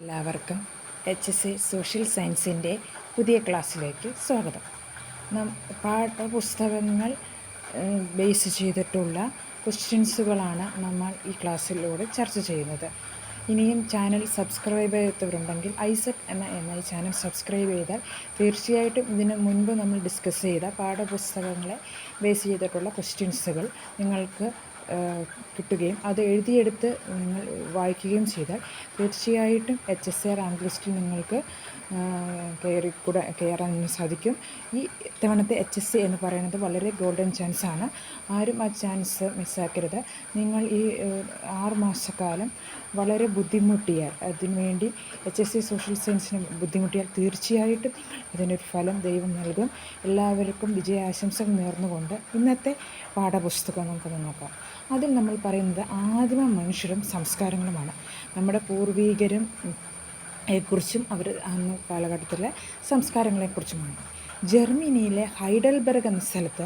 എല്ലാവർക്കും HSC social സയൻസിൻ്റെ പുതിയ ക്ലാസ്സിലേക്ക് സ്വാഗതം. പാഠപുസ്തകങ്ങൾ ബേസ് ചെയ്തിട്ടുള്ള ക്വസ്റ്റ്യൻസുകളാണ് നമ്മൾ ഈ ക്ലാസ്സിലൂടെ ചർച്ച ചെയ്യുന്നത്. ഇനിയും ചാനൽ സബ്സ്ക്രൈബ് ചെയ്തവരുണ്ടെങ്കിൽ ഐസെറ്റ് എന്ന ഈ ചാനൽ സബ്സ്ക്രൈബ് ചെയ്താൽ തീർച്ചയായിട്ടും ഇതിന് മുൻപ് നമ്മൾ ഡിസ്കസ് ചെയ്ത പാഠപുസ്തകങ്ങളെ ബേസ് ചെയ്തിട്ടുള്ള ക്വസ്റ്റ്യൻസുകൾ നിങ്ങൾക്ക് കിട്ടുകയും അത് എഴുതിയെടുത്ത് നിങ്ങൾ വായിക്കുകയും ചെയ്താൽ തീർച്ചയായിട്ടും HSC റാങ്ക് ലിസ്റ്റിൽ നിങ്ങൾക്ക് കയറാൻ സാധിക്കും. ഈ തവണത്തെ HSC എന്ന് പറയുന്നത് വളരെ ഗോൾഡൻ ചാൻസാണ്. ആരും ആ ചാൻസ് മിസ്സാക്കരുത്. നിങ്ങൾ ഈ 6 മാസക്കാലം വളരെ ബുദ്ധിമുട്ടിയാൽ അതിനുവേണ്ടി HSC സോഷ്യൽ സയൻസിന് ബുദ്ധിമുട്ടിയാൽ തീർച്ചയായിട്ടും ഇതിനൊരു ഫലം ദൈവം നൽകും. എല്ലാവർക്കും വിജയാശംസകൾ നേർന്നുകൊണ്ട് ഇന്നത്തെ പാഠപുസ്തകം നമുക്കൊന്ന് നോക്കാം. അതിൽ നമ്മൾ പറയുന്നത് ആദിമ മനുഷ്യരും സംസ്കാരങ്ങളുമാണ്. നമ്മുടെ പൂർവികരും കുറിച്ചും അവർ അന്ന് കാലഘട്ടത്തിലെ സംസ്കാരങ്ങളെക്കുറിച്ചുമാണ്. ജർമ്മനിയിലെ ഹൈഡൽബർഗ് എന്ന സ്ഥലത്ത്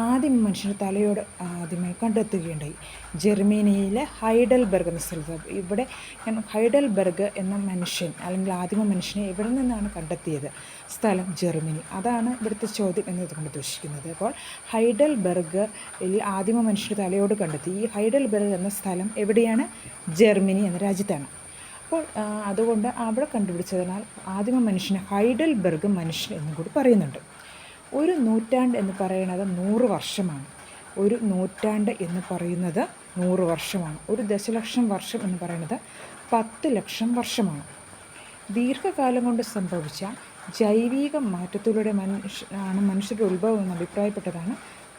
ആദിമ മനുഷ്യൻ്റെ തലയോട് ആദ്യമായി കണ്ടെത്തുകയുണ്ടായി. ജർമ്മനിയിലെ ഹൈഡൽബർഗ് എന്ന സ്ഥലത്ത് ഇവിടെ ഹൈഡൽബർഗ് എന്ന മനുഷ്യൻ അല്ലെങ്കിൽ ആദിമ മനുഷ്യനെ എവിടെ നിന്നാണ് കണ്ടെത്തിയത്? സ്ഥലം ജർമ്മനി. അതാണ് ഇവിടുത്തെ ചോദ്യം എന്നതുകൊണ്ട് ഉദ്ദേശിക്കുന്നത്. അപ്പോൾ ഹൈഡൽബർഗിൽ ആദിമ മനുഷ്യൻ്റെ തലയോട് കണ്ടെത്തി. ഈ ഹൈഡൽബർഗ് എന്ന സ്ഥലം എവിടെയാണ്? ജർമ്മനി എന്ന രാജ്യത്താണ്. അപ്പോൾ അതുകൊണ്ട് അവിടെ കണ്ടുപിടിച്ചതിനാൽ ആദിമ മനുഷ്യനെ ഹൈഡൽബർഗ് മനുഷ്യൻ എന്നും കൂടി പറയുന്നുണ്ട്. ഒരു നൂറ്റാണ്ട് എന്ന് പറയുന്നത് 100 വർഷമാണ്. ഒരു നൂറ്റാണ്ട് എന്ന് പറയുന്നത് 100 വർഷമാണ്. ഒരു ദശലക്ഷം വർഷം എന്ന് പറയുന്നത് 10 ലക്ഷം വർഷമാണ്. ദീർഘകാലം കൊണ്ട് സംഭവിച്ച ജൈവിക മാറ്റത്തിലൂടെ മനുഷ്യരുടെ ഉത്ഭവം എന്ന് അഭിപ്രായപ്പെട്ടതാണ്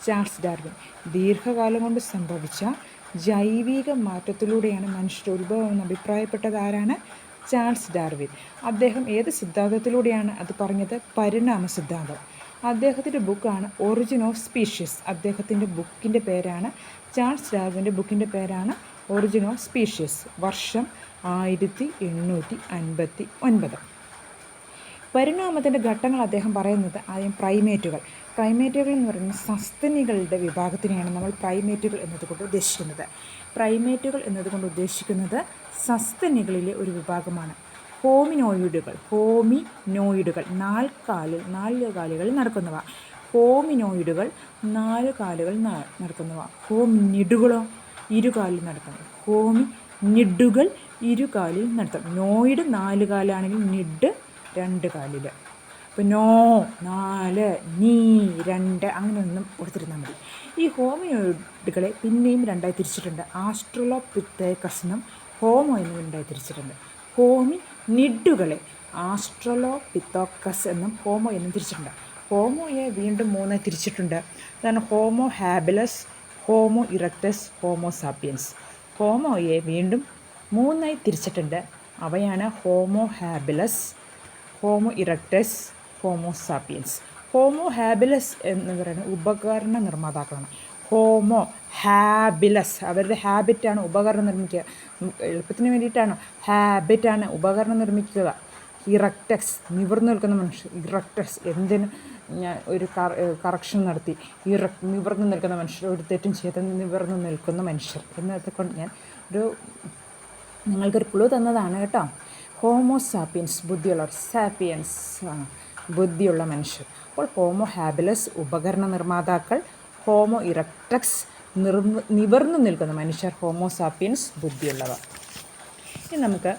ചാൾസ് ഡാർവിൻ. ദീർഘകാലം കൊണ്ട് സംഭവിച്ച ജൈവിക മാറ്റത്തിലൂടെയാണ് മനുഷ്യരുടെ ഉത്ഭവം എന്ന് അഭിപ്രായപ്പെട്ടത് ആരാണ്? Charles Darwin. അദ്ദേഹം ഏത് സിദ്ധാന്തത്തിലൂടെയാണ് അത് പറഞ്ഞത്? പരിണാമ സിദ്ധാന്തം. അദ്ദേഹത്തിൻ്റെ ബുക്കാണ് ഒറിജിൻ ഓഫ് സ്പീഷീസ്. അദ്ദേഹത്തിൻ്റെ ബുക്കിൻ്റെ പേരാണ്, ചാൾസ് ഡാർവിൻ്റെ ബുക്കിൻ്റെ പേരാണ് ഒറിജിൻ ഓഫ് സ്പീഷീസ്. വർഷം 1859. പരിണാമത്തിൻ്റെ ഘട്ടങ്ങൾ അദ്ദേഹം പറയുന്നത് ആദ്യം പ്രൈമേറ്റുകൾ എന്ന് പറയുന്നത് സസ്തനികളുടെ വിഭാഗത്തിനെയാണ് നമ്മൾ പ്രൈമേറ്റുകൾ എന്നതുകൊണ്ട് ഉദ്ദേശിക്കുന്നത്. പ്രൈമേറ്റുകൾ എന്നതുകൊണ്ട് ഉദ്ദേശിക്കുന്നത് സസ്തനികളിലെ ഒരു വിഭാഗമാണ്. ഹോമിനോയിഡുകൾ 4 കാലുകളിൽ നടക്കുന്നവ. ഹോമിനോയിഡുകൾ 4 കാലുകളിൽ നടക്കുന്നവ. ഹോമിനിഡുകളോ 2 കാലിൽ നടക്കുന്നത്. ഹോമിനിഡുകൾ 2 കാലിൽ നടത്തും. നോയിഡ് 4 കാലാണെങ്കിൽ നിഡ് 2 കാലിൽ. അപ്പോൾ 4 നീ 2 അങ്ങനെയൊന്നും കൊടുത്തിരുന്നാൽ മതി. ഈ ഹോമിനോയിഡുകളെ പിന്നെയും 2ആയി തിരിച്ചിട്ടുണ്ട്. ആസ്ട്രലോപിത്തേക്കസ് എന്നും ഹോമോ എന്നും 2ആയി തിരിച്ചിട്ടുണ്ട്. ഹോമിനിഡുകളെ ആസ്ട്രലോപിത്തേക്കസ് എന്നും ഹോമോ എന്നും തിരിച്ചിട്ടുണ്ട്. ഹോമോയെ വീണ്ടും 3ആയി തിരിച്ചിട്ടുണ്ട്. അതാണ് homo habilis, homo erectus, homo sapiens. ഹോമോയെ വീണ്ടും 3ആയി തിരിച്ചിട്ടുണ്ട്. അവയാണ് homo habilis, homo erectus, homo sapiens. Homo habilis എന്ന് പറയുന്നത് ഉപകരണ നിർമ്മാതാക്കളാണ്. ഹോമോ ഹാബിലസ് അവരുടെ ഹാബിറ്റാണ് ഉപകരണം നിർമ്മിക്കുക. എളുപ്പത്തിന് വേണ്ടിയിട്ടാണ്, ഹാബിറ്റാണ് ഉപകരണം നിർമ്മിക്കുക. ഇറക്ടസ് നിവർന്നു നിൽക്കുന്ന മനുഷ്യർ. ഇറക്ടസ് എന്തിന് ഞാൻ ഒരു കറക്ഷൻ നടത്തി. നിവർന്നു നിൽക്കുന്ന മനുഷ്യർ, ഒരു തെറ്റും ചെയ്ത് നിവർന്നു നിൽക്കുന്ന മനുഷ്യർ എന്നതൊക്കെ കൊണ്ട് ഞാൻ നിങ്ങൾക്കൊരു ക്ലൂ തന്നതാണ് കേട്ടോ. ഹോമോ സാപ്പിയൻസ് ബുദ്ധിയുള്ളവർ, സാപ്പിയൻസ് ബുദ്ധിയുള്ള മനുഷ്യർ. അപ്പോൾ ഹോമോ ഹാബിലസ് ഉപകരണ നിർമ്മാതാക്കൾ, ഹോമോ ഇറക്ടസ് നിവർന്നു നിൽക്കുന്ന മനുഷ്യർ, ഹോമോ സാപ്പിയൻസ് ബുദ്ധിയുള്ളവർ. ഇനി നമുക്ക്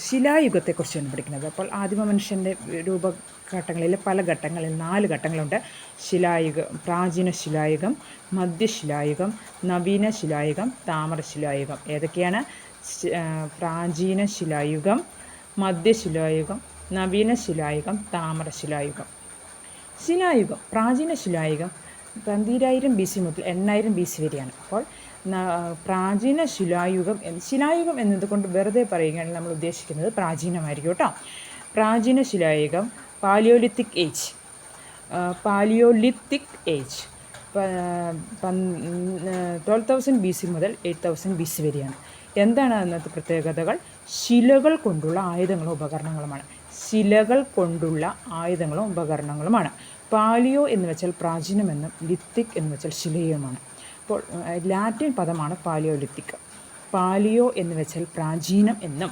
ശിലായുഗത്തെക്കുറിച്ചാണ് പഠിക്കുന്നത്. അപ്പോൾ ആദിമ മനുഷ്യൻ്റെ രൂപഘട്ടങ്ങളിൽ പല ഘട്ടങ്ങളിൽ 4 ഘട്ടങ്ങളുണ്ട്. ശിലായുഗം, പ്രാചീന ശിലായുഗം, മധ്യശിലായുഗം, നവീന ശിലായുഗം, താമ്രശിലായുഗം. ഏതൊക്കെയാണ്? പ്രാചീന ശിലായുഗം, മധ്യശിലായുഗം, നവീന ശിലായുഗം, താമ്രശിലായുഗം. ശിലായുഗം, പ്രാചീന ശിലായുഗം 2000 BC മുതൽ 8000 BC വരെയാണ്. അപ്പോൾ പ്രാചീന ശിലായുഗം എന്നതുകൊണ്ട് വെറുതെ പറയുകയാണെങ്കിൽ നമ്മൾ ഉദ്ദേശിക്കുന്നത് പ്രാചീനമായിരിക്കും കേട്ടോ. പ്രാചീന ശിലായുഗം പാലിയോലിത്തിക് ഏജ് 12,000 BC മുതൽ 8,000 BC വരെയാണ്. എന്താണ് അതിനകത്ത് പ്രത്യേകതകൾ? ശിലകൾ കൊണ്ടുള്ള ആയുധങ്ങളും ഉപകരണങ്ങളുമാണ്. പാലിയോ എന്ന് വെച്ചാൽ പ്രാചീനമെന്നും ലിത്തിക് എന്ന് വെച്ചാൽ ശിലയുമാണ്. അപ്പോൾ ലാറ്റിൻ പദമാണ് പാലിയോലിത്തിക്. പാലിയോ എന്ന് വെച്ചാൽ പ്രാചീനം എന്നും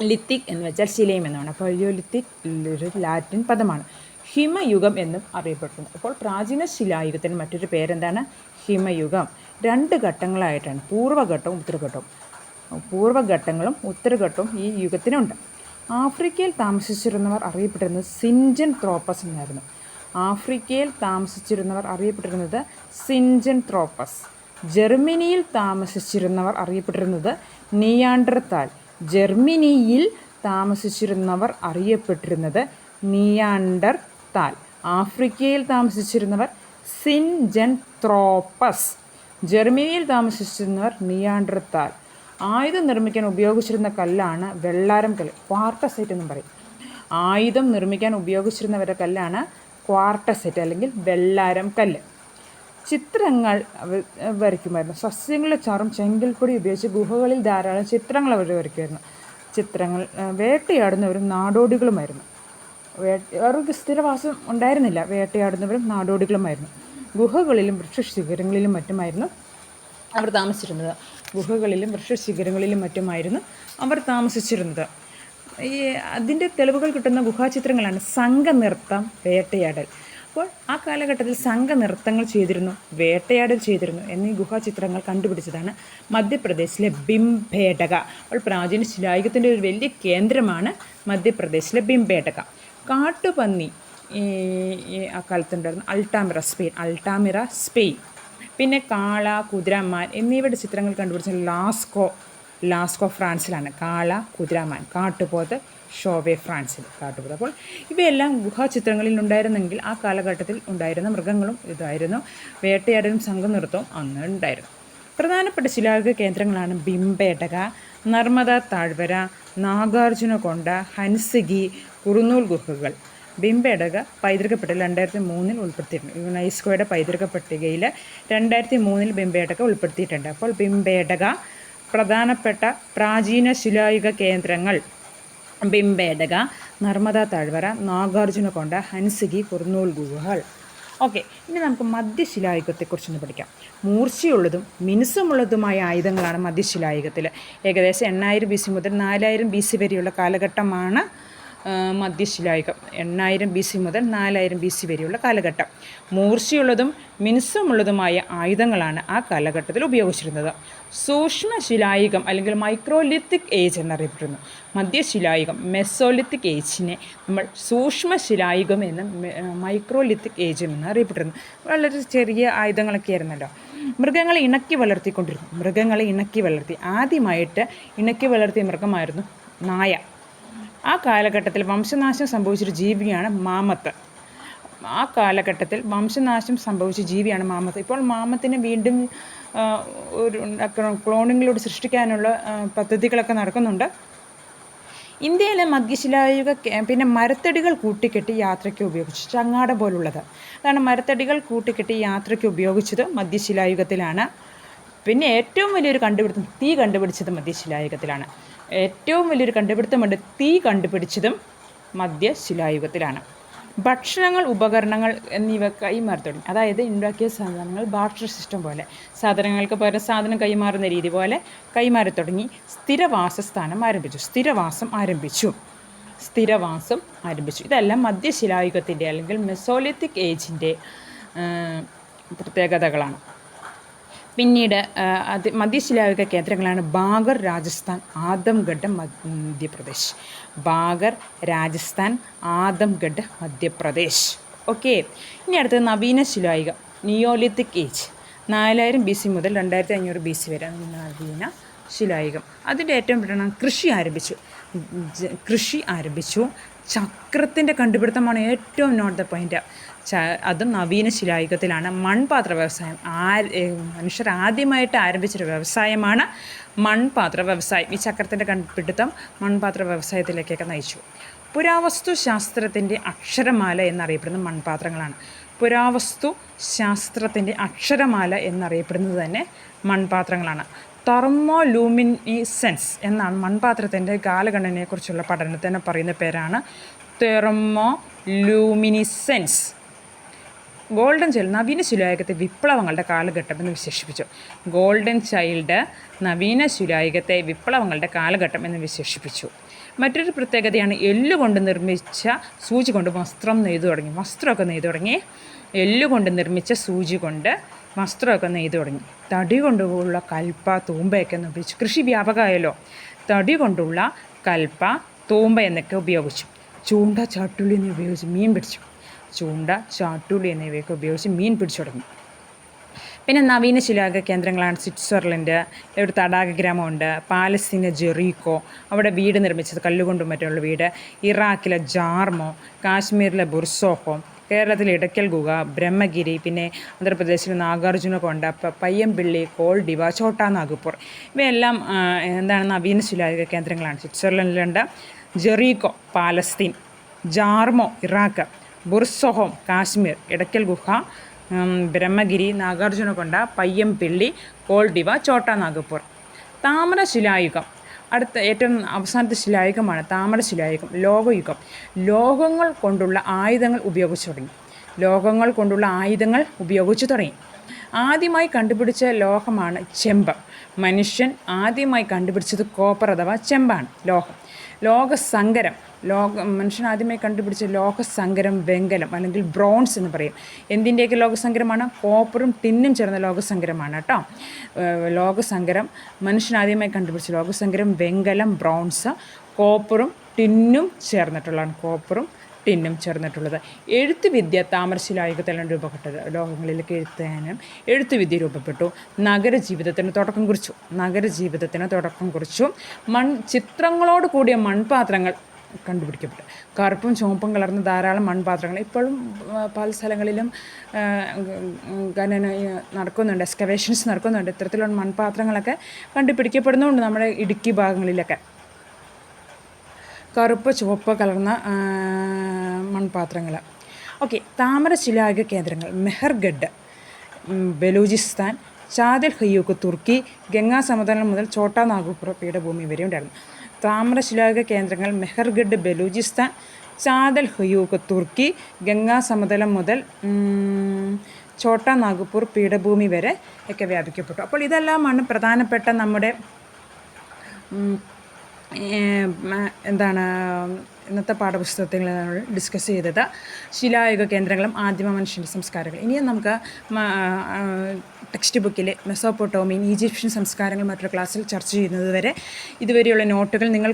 ലിത്തിക് എന്ന് വെച്ചാൽ ശിലയും എന്നാണ്. പലിയോലിത്തിക് ഒരു ലാറ്റിൻ പദമാണ്. ഹിമയുഗം എന്നും അറിയപ്പെടുന്നു. അപ്പോൾ പ്രാചീന ശിലായുഗത്തിന് മറ്റൊരു പേരെന്താണ്? ഹിമയുഗം. 2 ഘട്ടങ്ങളായിട്ടാണ്, പൂർവ്വഘട്ടവും ഉത്തരഘട്ടവും. പൂർവ്വഘട്ടങ്ങളും ഉത്തരഘട്ടവും ഈ യുഗത്തിനുണ്ട്. ആഫ്രിക്കയിൽ താമസിച്ചിരുന്നവർ അറിയപ്പെട്ടിരുന്നത് സിൻജൻ ത്രോപ്പസ് എന്നായിരുന്നു. ആഫ്രിക്കയിൽ താമസിച്ചിരുന്നവർ അറിയപ്പെട്ടിരുന്നത് സിൻജൻ ത്രോപ്പസ്. ജർമ്മനിയിൽ താമസിച്ചിരുന്നവർ അറിയപ്പെട്ടിരുന്നത് നിയാൻഡർതാൽ. ജർമ്മനിയിൽ താമസിച്ചിരുന്നവർ അറിയപ്പെട്ടിരുന്നത് നിയാൻഡർതാൽ. ആഫ്രിക്കയിൽ താമസിച്ചിരുന്നവർ സിൻജൻ ത്രോപ്പസ്. ജർമ്മനിയിൽ താമസിച്ചിരുന്നവർ നിയാൻഡർതാൽ. ആയുധം നിർമ്മിക്കാൻ ഉപയോഗിച്ചിരുന്ന കല്ലാണ് വെള്ളാരം കല്ല്, ക്വാർട്ടസൈറ്റ് എന്നും പറയും. ആയുധം നിർമ്മിക്കാൻ ഉപയോഗിച്ചിരുന്നവരുടെ കല്ലാണ് ക്വാർട്ടസൈറ്റ് അല്ലെങ്കിൽ വെള്ളാരം കല്ല്. ചിത്രങ്ങൾ വരയ്ക്കുമായിരുന്നു. സസ്യങ്ങളുടെ ചാറും ചെങ്കൽപ്പൊടി ഉപയോഗിച്ച് ഗുഹകളിൽ ധാരാളം ചിത്രങ്ങൾ അവർ വരയ്ക്കുമായിരുന്നു. ചിത്രങ്ങൾ വേട്ടയാടുന്നവരും നാടോടികളുമായിരുന്നു. അവർക്ക് സ്ഥിരവാസം ഉണ്ടായിരുന്നില്ല. വേട്ടയാടുന്നവരും നാടോടികളുമായിരുന്നു. ഗുഹകളിലും വൃക്ഷശിഖരങ്ങളിലും മറ്റുമായിരുന്നു അവർ താമസിച്ചിരുന്നത്. ഗുഹകളിലും വൃക്ഷശിഖരങ്ങളിലും മറ്റുമായിരുന്നു അവർ താമസിച്ചിരുന്നത്. അതിൻ്റെ തെളിവുകൾ കിട്ടുന്ന ഗുഹാചിത്രങ്ങളാണ് സംഘനൃത്തം, വേട്ടയാടൽ. അപ്പോൾ ആ കാലഘട്ടത്തിൽ സംഘനൃത്തങ്ങൾ ചെയ്തിരുന്നു, വേട്ടയാടൽ ചെയ്തിരുന്നു എന്നീ ഗുഹാചിത്രങ്ങൾ കണ്ടുപിടിച്ചതാണ് മധ്യപ്രദേശിലെ ഭിംബേടക. അപ്പോൾ പ്രാചീന ശിലായുഗത്തിൻ്റെ ഒരു വലിയ കേന്ദ്രമാണ് മധ്യപ്രദേശിലെ ഭിംബേടക. കാട്ടുപന്നി ആ കാലത്തുണ്ടായിരുന്നു. Altamira Spain. പിന്നെ കാള, കുതിരമാൻ എന്നിവയുടെ ചിത്രങ്ങൾ കണ്ടുപിടിച്ച ലാസ്കോ ഫ്രാൻസിലാണ്. കാള, കുതിരമാൻ. കാട്ടുപോത്ത് ഷോവെ ഫ്രാൻസിൽ കാട്ടുപോത്ത്. അപ്പോൾ ഇവയെല്ലാം ഗുഹാചിത്രങ്ങളിൽ ഉണ്ടായിരുന്നെങ്കിൽ ആ കാലഘട്ടത്തിൽ ഉണ്ടായിരുന്ന മൃഗങ്ങളും ഇതായിരുന്നു. വേട്ടയാടലും സംഘനൃത്തവും അന്ന് ഉണ്ടായിരുന്നു. പ്രധാനപ്പെട്ട ശിലായുഗ കേന്ദ്രങ്ങളാണ് ഭിംബേടക, നർമ്മദ താഴ്വര, നാഗാർജുനകൊണ്ട, ഹൻസിഗി, കുറുനൂൽ ഗുഹകൾ. ഭിംബേടക പൈതൃക പട്ടികയിൽ 2003 ഉൾപ്പെടുത്തിയിട്ടുണ്ട്. യുനെസ്കോയുടെ പൈതൃക പട്ടികയിൽ 2003 ഭിംബേടക ഉൾപ്പെടുത്തിയിട്ടുണ്ട്. അപ്പോൾ ഭിംബേടക പ്രധാനപ്പെട്ട പ്രാചീന ശിലായുഗ കേന്ദ്രങ്ങൾ: ഭിംബേടക, നർമ്മദ താഴ്വര, നാഗാർജുനകൊണ്ട, ഹൻസിഗി, കുറുനൂൽ ഗുഹകൾ. ഓക്കെ, ഇനി നമുക്ക് മധ്യശിലായുഗത്തെക്കുറിച്ചൊന്ന് പഠിക്കാം. മൂർച്ചയുള്ളതും മിനുസമുള്ളതുമായ ആയുധങ്ങളാണ് മധ്യശിലായുഗത്തിൽ. ഏകദേശം 8000 BC മുതൽ 4000 BC വരെയുള്ള കാലഘട്ടമാണ് മധ്യശിലായുഗം. 8000 BC മുതൽ 4000 BC വരെയുള്ള കാലഘട്ടം. മൂർച്ചയുള്ളതും മിനുസമുള്ളതുമായ ആയുധങ്ങളാണ് ആ കാലഘട്ടത്തിൽ ഉപയോഗിച്ചിരുന്നത്. സൂക്ഷ്മശിലായുഗം അല്ലെങ്കിൽ മൈക്രോലിത്തിക് ഏജ് എന്നറിയപ്പെടുന്നു. മധ്യശിലായുഗം, മെസോലിത്തിക് ഏജിനെ നമ്മൾ സൂക്ഷ്മശിലായുഗം എന്നും മൈക്രോലിത്തിക് ഏജും എന്ന് അറിയപ്പെട്ടിരുന്നു. വളരെ ചെറിയ ആയുധങ്ങളൊക്കെ ആയിരുന്നല്ലോ. മൃഗങ്ങളെ ഇണക്കി വളർത്തി. ആദ്യമായിട്ട് ഇണക്കി വളർത്തിയ മൃഗമായിരുന്നു നായ. ആ കാലഘട്ടത്തിൽ വംശനാശം സംഭവിച്ചൊരു ജീവിയാണ് മാമത്ത്. ഇപ്പോൾ മാമത്തിനെ വീണ്ടും ക്ലോണിങ്ങിലൂടെ സൃഷ്ടിക്കാനുള്ള പദ്ധതികളൊക്കെ നടക്കുന്നുണ്ട്. ഇന്ത്യയിലെ മധ്യശിലായുഗ പിന്നെ മരത്തടികൾ കൂട്ടിക്കെട്ടി യാത്രയ്ക്ക് ഉപയോഗിച്ചു. ചങ്ങാട പോലുള്ളത് അതാണ് മരത്തടികൾ കൂട്ടിക്കെട്ടി യാത്രയ്ക്ക് ഉപയോഗിച്ചത് മധ്യശിലായുഗത്തിലാണ്. പിന്നെ ഏറ്റവും വലിയൊരു കണ്ടുപിടുത്തം തീ കണ്ടുപിടിച്ചത് മധ്യശിലായുഗത്തിലാണ്. തീ കണ്ടുപിടിച്ചതും മധ്യശിലായുഗത്തിലാണ്. ഭക്ഷണങ്ങൾ, ഉപകരണങ്ങൾ എന്നിവ കൈമാറി തുടങ്ങി. അതായത് ഉണ്ടാക്കിയ സാധനങ്ങൾ ബാർട്ടർ സിസ്റ്റം പോലെ, സാധനങ്ങൾക്ക് പകരം സാധനം കൈമാറുന്ന രീതി പോലെ കൈമാറി തുടങ്ങി. സ്ഥിരവാസം ആരംഭിച്ചു. ഇതെല്ലാം മധ്യശിലായുഗത്തിൻ്റെ അല്ലെങ്കിൽ മെസോലിത്തിക് ഏജിൻ്റെ പ്രത്യേകതകളാണ്. പിന്നീട് മധ്യശിലായുഗ കേന്ദ്രങ്ങളാണ് ബാഗർ, രാജസ്ഥാൻ, ആദംഗഡ്, മധ്യപ്രദേശ്. ഓക്കെ, ഇനി അടുത്തത് നവീന ശിലായുഗം, നിയോലിത്തിക് ഏജ്. 4000 BC മുതൽ 2500 BC വരെ നവീന ശിലായുഗം. അതിൻ്റെ ഏറ്റവും പ്രധാനം കൃഷി ആരംഭിച്ചു. ചക്രത്തിൻ്റെ കണ്ടുപിടുത്തമാണ് ഏറ്റവും നോട്ട് ദ പോയിൻ്റ്. അതും നവീന ശിലായുഗത്തിലാണ്. മൺപാത്ര വ്യവസായം, മനുഷ്യർ ആദ്യമായിട്ട് ആരംഭിച്ചൊരു വ്യവസായമാണ് മൺപാത്ര വ്യവസായം. ഈ ചക്രത്തിൻ്റെ കണ്ടുപിടുത്തം മൺപാത്ര വ്യവസായത്തിലേക്കൊക്കെ നയിച്ചു. പുരാവസ്തു ശാസ്ത്രത്തിൻ്റെ അക്ഷരമാല എന്നറിയപ്പെടുന്ന മൺപാത്രങ്ങളാണ്. തന്നെ മൺപാത്രങ്ങളാണ്. തെർമോലൂമിനിസെൻസ് എന്നാണ് മൺപാത്രത്തിൻ്റെ കാലഗണനയെക്കുറിച്ചുള്ള പഠനത്തിന് പറയുന്ന പേരാണ് തെർമോലൂമിനിസെൻസ്. ഗോൾഡൻ ചൈൽഡ് നവീന ശിലായുഗത്തെ വിപ്ലവങ്ങളുടെ കാലഘട്ടം എന്ന് വിശേഷിപ്പിച്ചു. ഗോൾഡൻ ചൈൽഡ് നവീന ശിലായുഗത്തെ വിപ്ലവങ്ങളുടെ കാലഘട്ടം എന്ന് വിശേഷിപ്പിച്ചു. മറ്റൊരു പ്രത്യേകതയാണ് എല്ലുകൊണ്ട് നിർമ്മിച്ച സൂചി കൊണ്ട് വസ്ത്രമൊക്കെ നെയ്തു തുടങ്ങി. എല്ലുകൊണ്ട് നിർമ്മിച്ച സൂചി കൊണ്ട് വസ്ത്രമൊക്കെ നെയ്തു തുടങ്ങി. തടി കൊണ്ടുള്ള കൽപ്പ, തൂമ്പയൊക്കെ ഉപയോഗിച്ചു. കൃഷി വ്യാപകമായല്ലോ. തടി കൊണ്ടുള്ള കൽപ്പ, തൂമ്പ എന്നൊക്കെ ഉപയോഗിച്ചു. ചൂണ്ട, ചാട്ടുളി എന്നിവ ഉപയോഗിച്ച് മീൻ പിടിച്ചു. മീൻ പിടിച്ചു തുടങ്ങി. പിന്നെ നവീന ശിലായുഗ കേന്ദ്രങ്ങളാണ് സ്വിറ്റ്സർലൻഡ്, ഒരു തടാക ഗ്രാമമുണ്ട്. പാലസ്തീന ജെറീക്കോ, അവിടെ വീട് നിർമ്മിച്ചത് കല്ലുകൊണ്ടും മറ്റുള്ള വീട്. ഇറാഖിലെ ജാർമോ, കാശ്മീരിലെ ബുർസോഹോ, കേരളത്തിലെ ഇടയ്ക്കൽ ഗുഹ, ബ്രഹ്മഗിരി, പിന്നെ ആന്ധ്രാപ്രദേശിലെ നാഗാർജുന കൊണ്ട, പയ്യംപിള്ളി, കോൾഡിവ, ഛോട്ടാ നാഗ്പൂർ, ഇവയെല്ലാം നവീന ശിലായുഗ കേന്ദ്രങ്ങളാണ്. സ്വിറ്റ്സർലൻഡിലുണ്ട് Jericho, Palestine; Jarmo, Iraq; Burzahom, Kashmir; Edakkal ഗുഹ, ബ്രഹ്മഗിരി, നാഗാർജുനകൊണ്ട, പയ്യംപിള്ളി, കോൾഡിവ, ഛോട്ടാ നാഗ്പൂർ. താമര ശിലായുഗം, അടുത്ത ഏറ്റവും അവസാനത്തെ ശിലായുഗമാണ് താമര ശിലായുഗം. ലോഹയുഗം, ലോഹങ്ങൾ കൊണ്ടുള്ള ആയുധങ്ങൾ ഉപയോഗിച്ചു തുടങ്ങി. ആദ്യമായി കണ്ടുപിടിച്ച ലോഹമാണ് ചെമ്പ്. മനുഷ്യൻ ആദ്യമായി കണ്ടുപിടിച്ചത് കോപ്പർ അഥവാ ചെമ്പാണ്. ലോകസങ്കരം, മനുഷ്യൻ ആദ്യമായി കണ്ടുപിടിച്ച ലോകസങ്കരം വെങ്കലം അല്ലെങ്കിൽ ബ്രോൺസ് എന്ന് പറയും. എന്തിൻ്റെയൊക്കെ ലോകസങ്കരമാണ്? കോപ്പറും ടിന്നും ചേർന്ന ലോകസങ്കരമാണ് കേട്ടോ. ലോകസങ്കരം മനുഷ്യൻ ആദ്യമായി കണ്ടുപിടിച്ച ലോകസങ്കരം വെങ്കലം, ബ്രോൺസ്, കോപ്പറും ടിന്നും ചേർന്നിട്ടുള്ളത്. എഴുത്തുവിദ്യ താമരശിലായുഗത്തിലാണ് രൂപപ്പെട്ടത്. ലോഹങ്ങളിലേക്ക് എഴുതാനും എഴുത്തുവിദ്യ രൂപപ്പെട്ടു. നഗരജീവിതത്തിന് തുടക്കം കുറിച്ചു. ചിത്രങ്ങളോട് കൂടിയ മൺപാത്രങ്ങൾ കണ്ടുപിടിക്കപ്പെട്ടു. കറുപ്പും ചുവപ്പും കലർന്ന ധാരാളം മൺപാത്രങ്ങൾ ഇപ്പോഴും പല സ്ഥലങ്ങളിലും നടക്കുന്നുണ്ട്, എക്സ്കവേഷൻസ് നടക്കുന്നുണ്ട്. ഇത്തരത്തിലുള്ള മൺപാത്രങ്ങളൊക്കെ കണ്ടുപിടിക്കപ്പെടുന്നുണ്ട് നമ്മുടെ ഇടുക്കി ഭാഗങ്ങളിലൊക്കെ. കറുപ്പ് ചുവപ്പ് കലർന്ന മൺപാത്രങ്ങൾ. ഓക്കെ, താമരശിലായുഗ കേന്ദ്രങ്ങൾ മെഹർഗഡ്, ബലൂചിസ്ഥാൻ; ചാദിൽ ഹയ്യൂക്ക്, തുർക്കി; ഗംഗാ സമതലം മുതൽ ഛോട്ടാ നാഗ്പൂർ പീഠഭൂമി വരെ ഉണ്ടായിരുന്നു. താമരശിലായുഗ കേന്ദ്രങ്ങൾ മെഹർഗഡ്, ബലൂചിസ്ഥാൻ; ചാദൽ ഹയ്യൂക്ക്, തുർക്കി; ഗംഗാ സമതലം മുതൽ ഛോട്ടാ നാഗ്പൂർ പീഠഭൂമി വരെ ഒക്കെ വ്യാപിക്കപ്പെട്ടു. അപ്പോൾ ഇതെല്ലാമാണ് പ്രധാനപ്പെട്ട നമ്മുടെ ഇന്നത്തെ പാഠപുസ്തകത്തിൽ നമ്മൾ ഡിസ്കസ് ചെയ്തത് ശിലായുഗ കേന്ദ്രങ്ങളും ആദിമ മനുഷ്യൻ്റെ സംസ്കാരങ്ങൾ. ഇനിയും നമുക്ക് ടെക്സ്റ്റ് ബുക്കിലെ മെസോപ്പൊട്ടോമിയൻ, ഈജിപ്ഷ്യൻ സംസ്കാരങ്ങൾ മറ്റൊരു ക്ലാസ്സിൽ ചർച്ച ചെയ്യുന്നത് വരെ ഇതുവരെയുള്ള നോട്ടുകൾ നിങ്ങൾ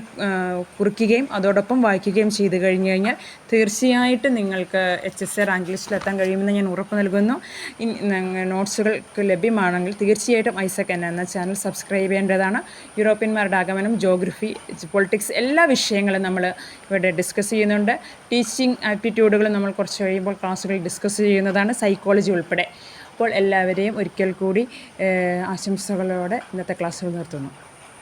കുറിക്കുകയും അതോടൊപ്പം വായിക്കുകയും ചെയ്തു കഴിഞ്ഞാൽ തീർച്ചയായിട്ടും നിങ്ങൾക്ക് HSA റാങ്ക് ലിസ്റ്റിലെത്താൻ കഴിയുമെന്ന് ഞാൻ ഉറപ്പ് നൽകുന്നു. നോട്ട്സുകൾക്ക് ലഭ്യമാണെങ്കിൽ തീർച്ചയായിട്ടും ഐസക് എന്ന ചാനൽ സബ്സ്ക്രൈബ് ചെയ്യേണ്ടതാണ്. യൂറോപ്യന്മാരുടെ ആഗമനം, ജോഗ്രഫി, പൊളിറ്റിക്സ് എല്ലാ വിഷയങ്ങളും നമ്മൾ ഇവിടെ ഡിസ്കസ് ചെയ്യുന്നുണ്ട്. ടീച്ചിങ് ആപ്റ്റിറ്റ്യൂഡുകൾ നമ്മൾ കുറച്ച് കഴിയുമ്പോൾ ക്ലാസ്സുകൾ ഡിസ്കസ് ചെയ്യുന്നതാണ്, സൈക്കോളജി ഉൾപ്പെടെ. അപ്പോൾ എല്ലാവരെയും ഒരിക്കൽ കൂടി ആശംസകളോടെ ഇന്നത്തെ ക്ലാസ്സുകൾ നിർത്തുന്നു.